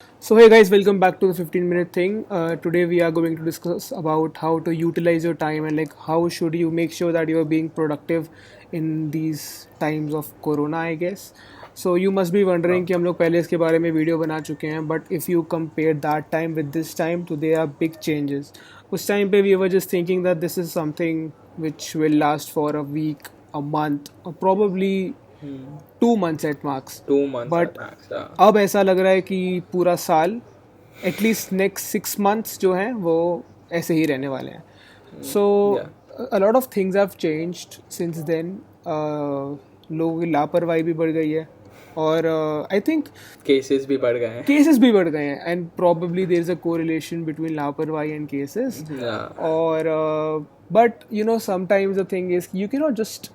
So hey guys, welcome back to the 15-minute thing. Today we are going to discuss about how to utilize your time and like how should you make sure that you are being productive in these times of Corona, I guess. So you must be wondering कि हम लोग पहले इसके बारे में video बना चुके हैं, but if you compare that time with this time, तो there are big changes. उस time पे we were just thinking that this is something which will last for a week, a month, or probably 2 months at max. 2 months but at max. Yeah. अब ऐसा लग रहा है कि पूरा साल एटलीस्ट नेक्स्ट 6 मंथ्स जो हैं वो ऐसे ही रहने वाले हैं. So Yeah. A lot of things have changed since then. लोगों की लापरवाही भी बढ़ गई है और आई थिंक Cases भी बढ़ गए हैं. केसेस भी बढ़ गए हैं and probably there is a correlation between लापरवाही एंड केसेस. Yeah. और but you know sometimes the thing is you cannot just,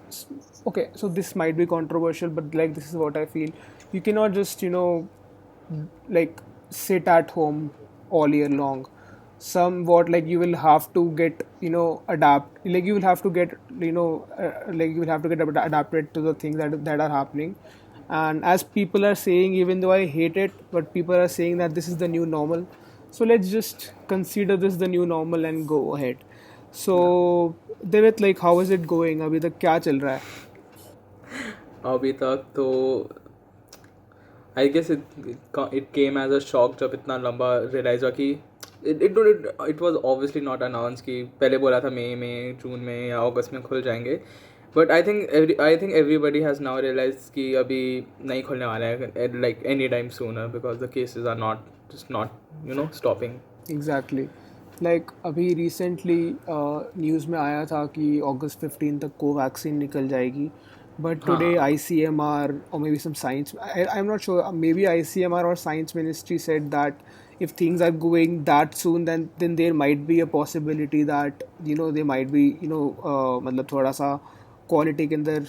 okay, so this might be controversial but like this is what I feel. You cannot just like sit at home all year long. Somewhat like you will have to get adapt, like you will have to get like you will have to get adapted to the things that are happening. And as people are saying, even though I hate it, but people are saying that this is the new normal, so let's just consider this the new normal and go ahead. So Devit, like how is it going? अभी तक क्या चल रहा है? अभी तक तो I guess it came as a shock जब इतना लंबा realize हुआ कि it was obviously not announced कि पहले बोला था मई में, जून में या अगस्त में खुल जाएंगे. But I think everybody has now realized कि अभी नहीं खुलने वाला है like anytime sooner because the cases are not stopping. Exactly. Like अभी recently न्यूज़ में आया था कि अगस्त 15 तक कोवैक्सीन निकल जाएगी. But today ICMR or maybe some science, I'm not sure, maybe ICMR or science ministry said that if things are going that soon, then there might be a possibility that they might be मतलब थोड़ा सा quality के अंदर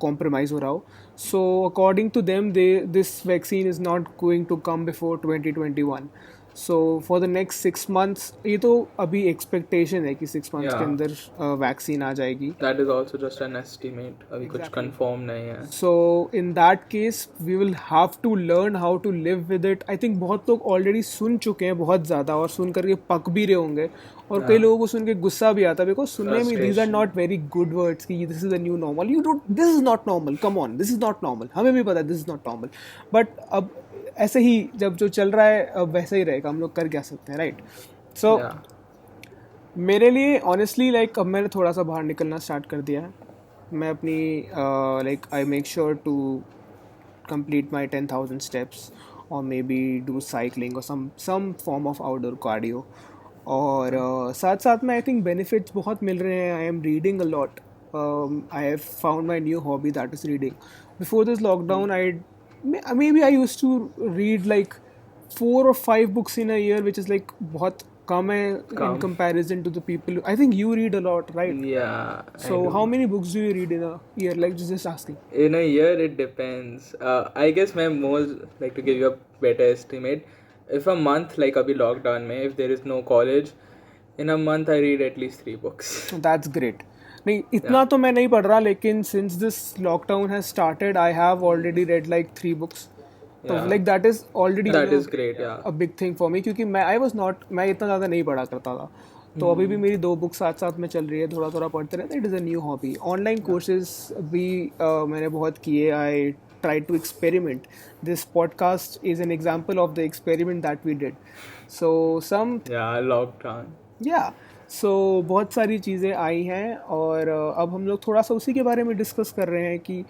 compromise हो रहा हो. So according to them, this vaccine is not going to come before 2021. So for the next 6 months, ये तो अभी expectation है कि 6 months के Yeah. अंदर वैक्सीन आ जाएगी. That is also just an estimate. अभी कुछ Exactly. confirm नहीं है. So in that case, we will have to learn how to live with it. I think बहुत लोग already सुन चुके हैं बहुत ज़्यादा और सुन करके पक भी रहे होंगे और कई लोगों को सुन के गुस्सा भी आता है because सुनने में these are not very good words कि this is the new normal. This is not normal. Come on, this is not normal. हमें भी पता है this is not normal. But अब ऐसे ही जब जो चल रहा है अब वैसा ही रहेगा. हम लोग कर क्या सकते हैं, राइट? सो Yeah. मेरे लिए ऑनेस्टली लाइक अब मैंने थोड़ा सा बाहर निकलना स्टार्ट कर दिया है. मैं अपनी like I make sure to complete my 10,000 steps or maybe do cycling or some form of outdoor cardio. और साथ साथ में आई थिंक बेनिफिट्स बहुत मिल रहे हैं. I am reading a lot. I have found my new hobby that is reading. Before this lockdown I maybe I used to read like 4 or 5 books in a year, which is like बहुत कम है in come. comparison to the people. I think you read a lot, right? Yeah. I So do. how many books do you read in a year? Like just asking. In a year, it depends. I guess मैं more like to give you a better estimate. If a month like अभी lockdown में, if there is no college, in a month I read at least 3 books. That's great. नहीं इतना तो मैं नहीं पढ़ रहा लेकिन since this lockdown has started, I have already read like 3 books. तो Yeah. like that is already That is great. Yeah. a big thing for me क्योंकि मैं मैं इतना ज़्यादा नहीं पढ़ा करता था. तो अभी भी मेरी 2 बुक्स साथ साथ में चल रही है. थोड़ा थोड़ा पढ़ते रहते. It is a new hobby. Online courses भी मैंने बहुत किए. I try to experiment. This podcast is an example of the experiment that we did. So some Yeah. Lockdown. या सो बहुत सारी चीज़ें आई हैं और अब हम लोग थोड़ा सा उसी के बारे में डिस्कस कर रहे हैं कि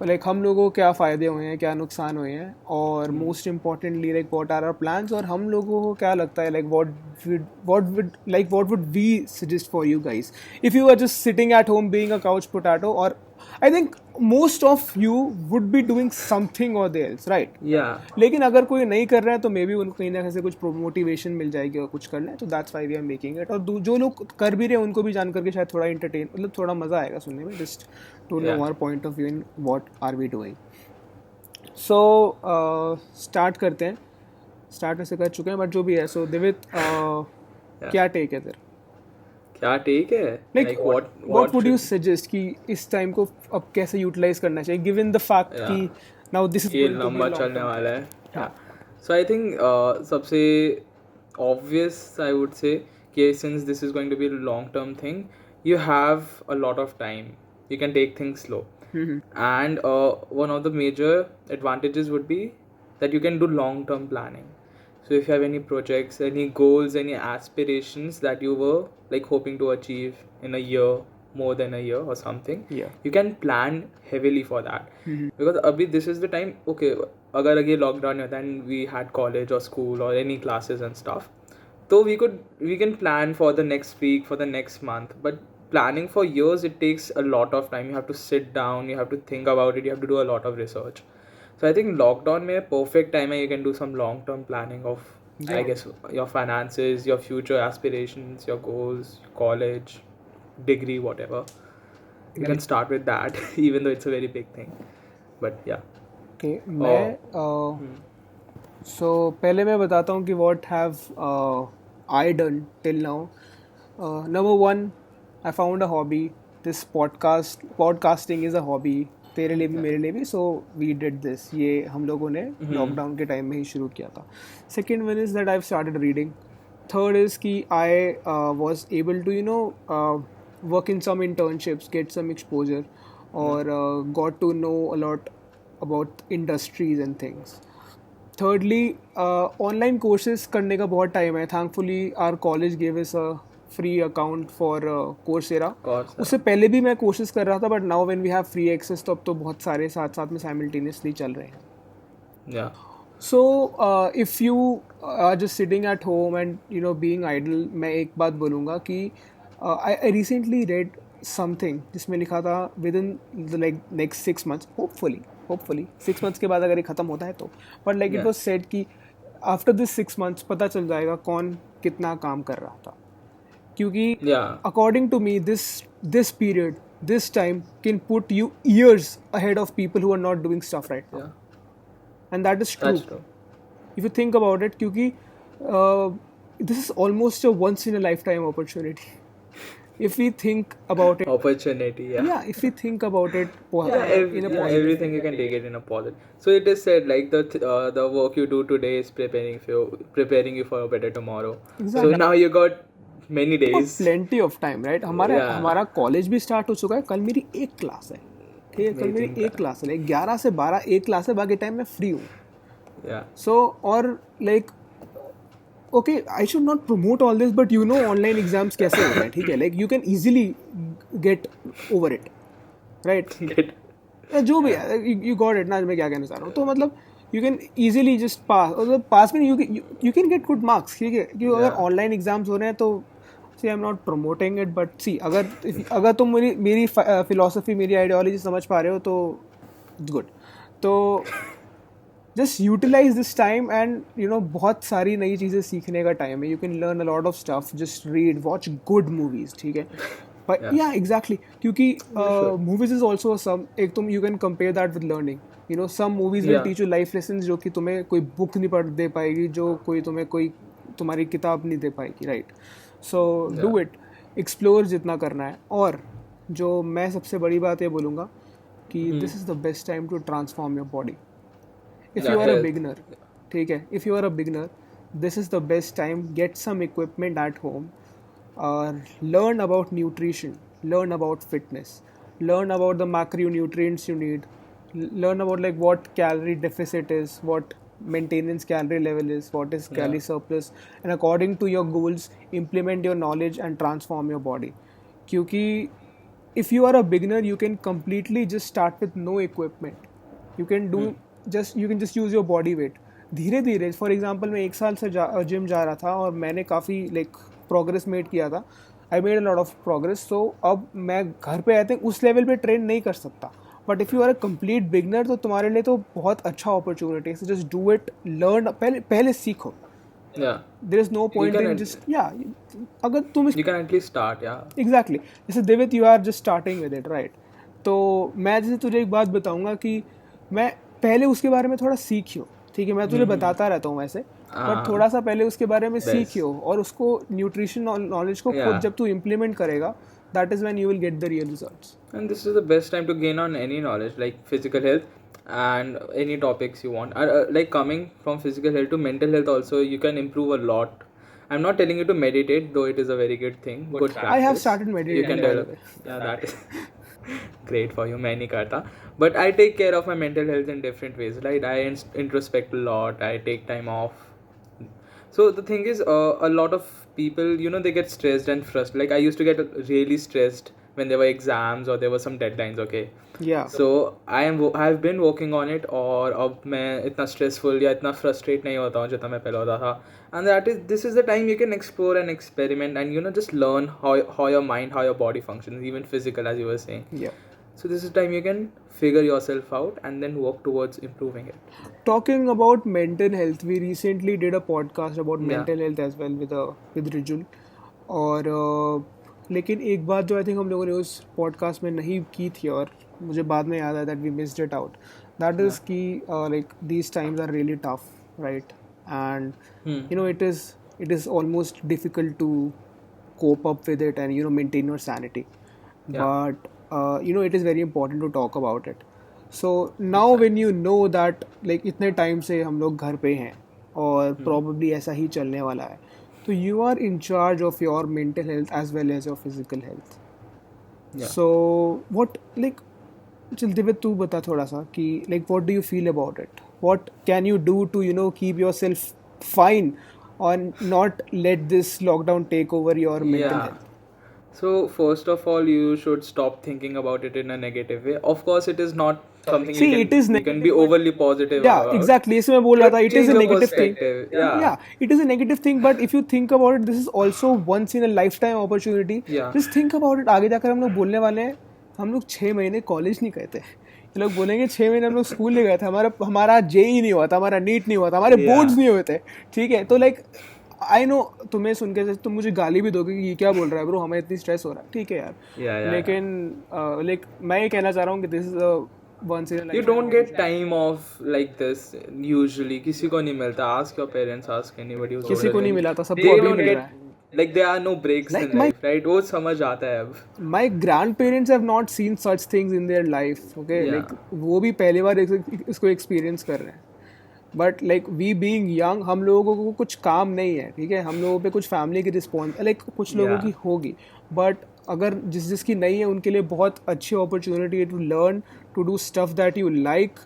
लाइक हम लोगों को क्या फ़ायदे हुए हैं, क्या नुकसान हुए हैं और most importantly like what are our plans और हम लोगों को क्या लगता है like what would we suggest for you guys if you are just sitting at home being a couch potato. और I think most of you would be doing something or else, right? Yeah. लेकिन अगर कोई नहीं कर रहा है तो may be उनको कहीं ना कहीं से कुछ मोटिवेशन मिल जाएगी और कुछ करना है. तो that's why we are making it. और जो लोग कर भी रहे हैं उनको भी जान करके शायद थोड़ा इंटरटेन मतलब थोड़ा मज़ा आएगा सुनने में. Just to know Yeah. Our point of view in what are we doing. So start करते हैं. स्टार्ट ऐसे कर चुके हैं बट जो भी है. सो दिवित क्या टेक है तेरा? क्या ठीक है? Like what would you suggest कि इस टाइम को अब कैसे यूटिलाइज करना चाहिए गिवन द फैक्ट Yeah. कि नाउ दिस इज ये लंबा चलने वाला है. हाँ. So I think सबसे obvious I would say कि since this is going to be a long term thing, you have a lot of time. You can take things slow. And one of the major advantages would be that you can do long term planning. So if you have any projects, any goals, any aspirations that you were like hoping to achieve in a year, more than a year or something, Yeah. you can plan heavily for that. Because abhi this is the time, okay, agar again lockdown होता and we had college or school or any classes and stuff, so we can plan for the next week, for the next month, but planning for years, it takes a lot of time. You have to sit down, you have to think about it, you have to do a lot of research. So I think lockdown may perfect time and you can do some long term planning of I Yeah. guess your finances, your future aspirations, your goals, college, degree, whatever. You can Right. start with that even though it's a very big thing. But yeah. Okay. Oh. मैं so पहले मैं बताता हूँ कि what have I done till now. Number one, I found a hobby. This podcasting is a hobby. तेरे लिए भी मेरे लिए भी. So we did this. ये हम लोगों ने लॉकडाउन के टाइम में ही शुरू किया था. Second one is that I've started reading. Third is कि I was able to work in some internships, get some exposure, or got to know a lot about industries and things. Thirdly, online courses करने का बहुत time है. Thankfully, our college gave us a free account for Coursera. उससे पहले भी मैं courses कर रहा था, but now when we have free access, तो अब तो बहुत सारे साथ साथ में simultaneously चल रहे हैं. Yeah. So if you are just sitting at home and being idle, मैं एक बात बोलूँगा कि I recently read something जिसमें लिखा था within the like next 6 months, hopefully 6 months के बाद अगर ये ख़त्म होता है तो, but like it was said कि after this 6 months पता चल जाएगा कौन कितना काम कर रहा था, क्योंकि according to me this period, this time can put you years ahead of people who are not doing stuff right now. And that is true. That's true. If you think about it, क्योंकि this is almost a once in a lifetime opportunity. If we think about it, opportunity, yeah, if we think about it in a positive, everything you can take it in a positive. So it is said like the work you do today is preparing you for a better tomorrow. Exactly. So now you got many days, plenty of time, right? हमारा college भी start हो चुका है. कल मेरी एक class है, ठीक है, कल मेरी एक क्लास है, 11 से 12 एक क्लास है, बाकी टाइम मैं फ्री हूँ. So और like okay, I should not promote all this, but online exams कैसे होते हैं, ठीक है, like you can easily get over it, right? जो भी है, you got it ना, मैं क्या कहना चाह रहा हूँ. तो मतलब you can easily just pass, और पास में you can get good marks, ठीक है, क्योंकि अगर online exams हो रहे हैं तो see, I'm not promoting it, but see, अगर तुम मेरी philosophy, मेरी ideology समझ पा रहे हो तो it's good. तो just utilize this time and बहुत सारी नई चीज़ें सीखने का टाइम है. You can learn a lot of stuff. Just read, watch good movies, ठीक है. But yeah, exactly. क्योंकि movies is also एक तुम you can compare that with learning. Some movies will teach you life lessons जो कि तुम्हें कोई book नहीं पढ़ दे पाएगी, जो कोई तुम्हारी किताब नहीं दे पाएगी, right? So do it. Explore जितना करना है. और जो मैं सबसे बड़ी बात ये बोलूँगा कि this is the best time to transform your body. If you are a beginner, ठीक है, if you are a beginner, this is the best time. Get some equipment at home. Learn about nutrition. Learn about fitness. Learn about the macronutrients you need. Learn about like what calorie deficit is, what maintenance calorie level is, what is calorie surplus, and according to your goals, implement your knowledge and transform your body. क्योंकि if you are a beginner, you can completely just start with no equipment. You can do you can just use your body weight. धीरे धीरे, for example मैं 1 साल से gym जा रहा था और मैंने काफ़ी लाइक प्रोग्रेस मेड किया था. I made a lot of progress. तो अब मैं घर पे आते उस लेवल पे ट्रेन नहीं कर सकता. But if you are a complete beginner तो तुम्हारे लिए तो बहुत अच्छा अपॉर्चुनिटी है. जस्ट डू इट, लर्न, पहले सीखो. There is no point in just अगर तुम you can at least start. Exactly. जैसे देवित, you are just starting with it, right? तो मैं जैसे तुझे एक बात बताऊंगा कि मैं पहले उसके बारे में थोड़ा सीखियो, ठीक है, मैं तुझे बताता रहता हूँ वैसे, बट थोड़ा सा पहले उसके बारे में सीखियो और उसको न्यूट्रिशन नॉलेज को खुद जब तू इम्प्लीमेंट करेगा, that is when you will get the real results. And this is the best time to gain on any knowledge like physical health. and any topics you want. Like coming from physical health to mental health also, you can improve a lot. I'm not telling you to meditate, though it is a very good thing, good practice. I have started You meditating, can by the develop. way. Yeah, that is great for you. मैं नहीं करता, but I take care of my mental health in different ways. Right, I introspect a lot. I take time off. So the thing is, a lot of people, they get stressed and frustrated. Like I used to get really stressed when there were exams or there were some deadlines. Okay, Yeah. so I've been working on it, और अब मैं इतना stressful या इतना frustrate नहीं होता हूँ जितना मैं पहले होता था. And this is the time you can explore and experiment and just learn how your mind, how your body functions, even physical, as you were saying. Yeah. So this is the time you can figure yourself out and then work towards improving it. Talking about mental health, we recently did a podcast about Yeah. mental health as well with Rijul. और लेकिन एक बात जो I think हम लोगों ने उस podcast में नहीं की थी और मुझे बाद में याद आया that we missed it out, that is कि like these times are really tough, right? And it is almost difficult to cope up with it and maintain your sanity. But it is very important to talk about it. So now when you know that like इतने time से हम लोग घर पे हैं और probably ऐसा ही चलने वाला है, तो you are in charge of your mental health as well as your physical health. Yeah. So what like चल दिव्य तू बता थोड़ा सा कि like what do you feel about it? What can you do to keep yourself fine or not let this lockdown take over your mental health? So first of all, you should stop thinking about it in a negative way. Of course, it is not something See, it is you can be overly positive Yeah, about. exactly. इसमें मैं बोल रहा था, it is Change a your negative thing. perspective. Yeah. It is a negative thing, but if you think about it, this is also once in a lifetime opportunity. Yeah. Just think about it. आगे जाकर हम लोग बोलने वाले हैं, हम लोग 6 महीने कॉलेज नहीं गए थे. ये लोग बोलेंगे 6 महीने हम लोग स्कूल नहीं गए थे, हमारा जेई नहीं हुआ था, हमारा नीट नहीं हुआ था, हमारे बोर्ड्स नहीं हुए थे. ठीक है, तो लाइक आई नो तुम्हें सुन के तुम मुझे गाली भी दोगे कि ये क्या बोल रहा है ब्रो, हमें इतनी स्ट्रेस हो रहा है. ठीक है यार, लेकिन लाइक मैं ये कहना चाह रहा हूँ कि this is once in a lifetime. You don't get time off like this usually. किसी को नहीं मिलता. Ask your parents, ask anybody who's किसी को नहीं मिला था, They सबको अभी don't मिल get रहा है. like there are no breaks Like in life, right? वो समझ आता है अब. My grandparents have not seen such things in their life. Okay, Yeah. like वो भी पहली बार इसको एक्सपीरियंस कर रहे हैं. But like we being young, हम लोगों को कुछ काम नहीं है. ठीक है, हम लोगों पे कुछ फैमिली की रिस्पॉन्स लाइक कुछ लोगों की होगी, बट अगर जिसकी नहीं है उनके लिए बहुत अच्छी अपॉर्चुनिटी है to learn to do stuff that you like.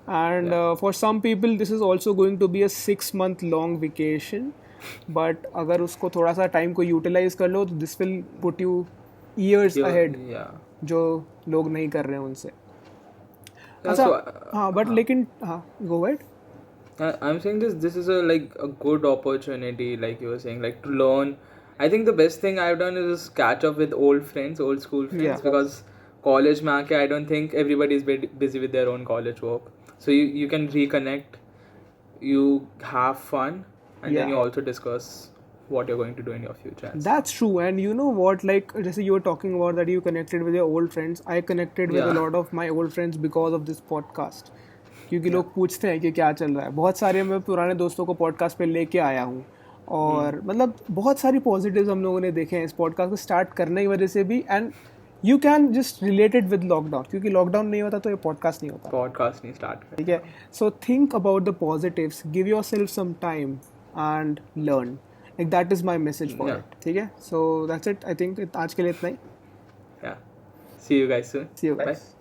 And for some people this is also going to be a 6 month long vacation. But अगर उसको थोड़ा सा टाइम को यूटिलाइज कर लो तो this will put you years ahead, जो लोग नहीं कर रहे हैं उनसे. अच्छा हाँ, बट लेकिन हाँ, go ahead. I'm saying this is a good opportunity, like you were saying, like to learn. I think the best thing I've done is catch up with old friends, old school friends, Yeah. because college में आके I don't think everybody is busy with their own college work. So you can reconnect, you have fun, and Yeah. then you also discuss what you're going to do in your future. That's true. And you know what, like जैसे you were talking about that you connected with your old friends, I connected with a Yeah. lot of my old friends because of this podcast. क्योंकि लोग पूछते हैं कि क्या चल रहा है. बहुत सारे मैं पुराने दोस्तों को पॉडकास्ट पे लेके आया हूँ और मतलब बहुत सारी पॉजिटिव्स हम लोगों ने देखे हैं इस पॉडकास्ट को स्टार्ट करने की वजह से भी. And you can just related with lockdown, क्योंकि लॉकडाउन नहीं होता तो ये पॉडकास्ट नहीं होता. Podcast नहीं start कर. ठीक है, so think about the positives, give yourself some time and learn. Like that is my message for Yeah. It. ठीक है, so that's it. I think आज के लिए इतना ही. Yeah. See you guys soon. See you guys. Bye.